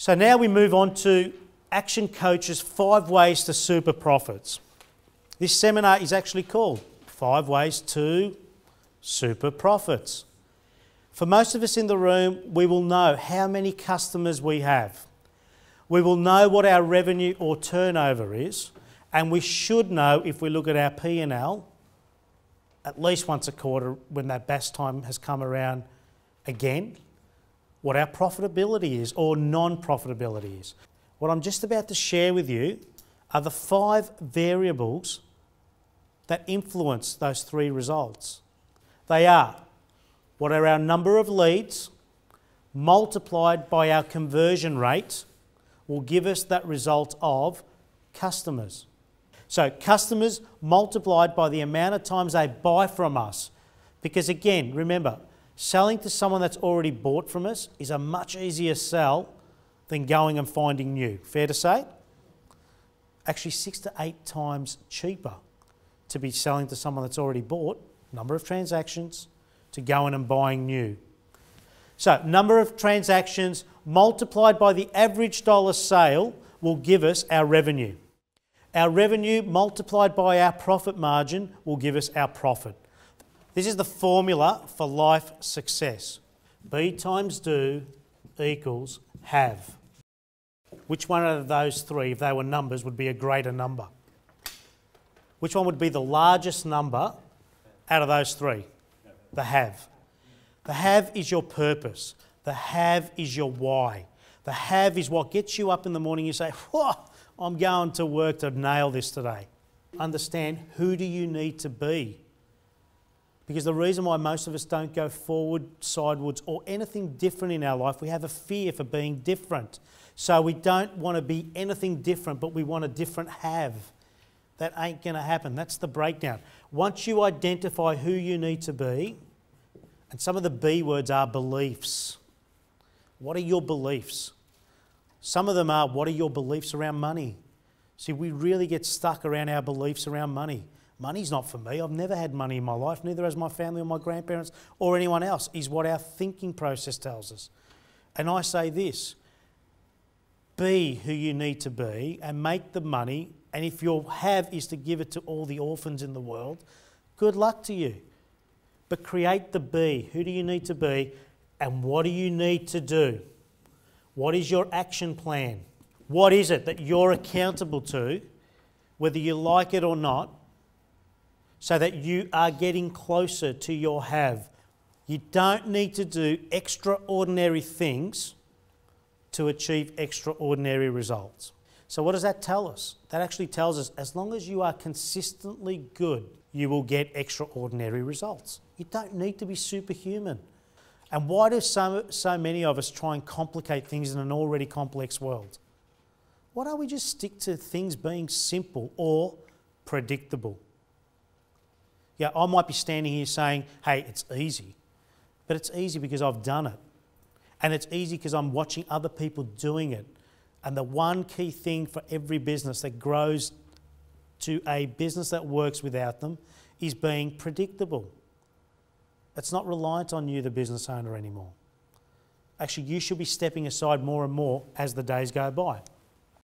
So now we move on to Action Coach's 5 Ways to Super Profits. This seminar is actually called 5 Ways to Super Profits. For most of us in the room, we will know how many customers we have. We will know what our revenue or turnover is, and we should know, if we look at our P&L, at least once a quarter when that best time has come around again, what our profitability is or non-profitability is. What I'm just about to share with you are the 5 variables that influence those 3 results. They are, what are our number of leads multiplied by our conversion rate will give us that result of customers. So customers multiplied by the amount of times they buy from us. Because again, remember, selling to someone that's already bought from us is a much easier sell than going and finding new. Fair to say? Actually 6 to 8 times cheaper to be selling to someone that's already bought, number of transactions, to going and buying new. So number of transactions multiplied by the average dollar sale will give us our revenue. Our revenue multiplied by our profit margin will give us our profit. This is the formula for life success. Be times do equals have. Which one out of those 3, if they were numbers, would be a greater number? Which one would be the largest number out of those 3? The have. The have is your purpose. The have is your why. The have is what gets you up in the morning. You say, whoa, I'm going to work to nail this today. Understand, who do you need to be? Because the reason why most of us don't go forward, sidewards, or anything different in our life, we have a fear for being different. So we don't want to be anything different, but we want a different have. That ain't going to happen. That's the breakdown. Once you identify who you need to be, and some of the B words are beliefs. What are your beliefs? Some of them are, what are your beliefs around money? See, we really get stuck around our beliefs around money. Money's not for me. I've never had money in my life, neither has my family or my grandparents or anyone else, is what our thinking process tells us. And I say this, be who you need to be and make the money, and if your have is to give it to all the orphans in the world, good luck to you. But create the be. Who do you need to be and what do you need to do? What is your action plan? What is it that you're accountable to, whether you like it or not, so that you are getting closer to your have? You don't need to do extraordinary things to achieve extraordinary results. So what does that tell us? That actually tells us as long as you are consistently good, you will get extraordinary results. You don't need to be superhuman. And why do so many of us try and complicate things in an already complex world? Why don't we just stick to things being simple or predictable? Yeah, I might be standing here saying, hey, it's easy. But it's easy because I've done it. And it's easy because I'm watching other people doing it. And the one key thing for every business that grows to a business that works without them is being predictable. It's not reliant on you, the business owner, anymore. Actually, you should be stepping aside more and more as the days go by.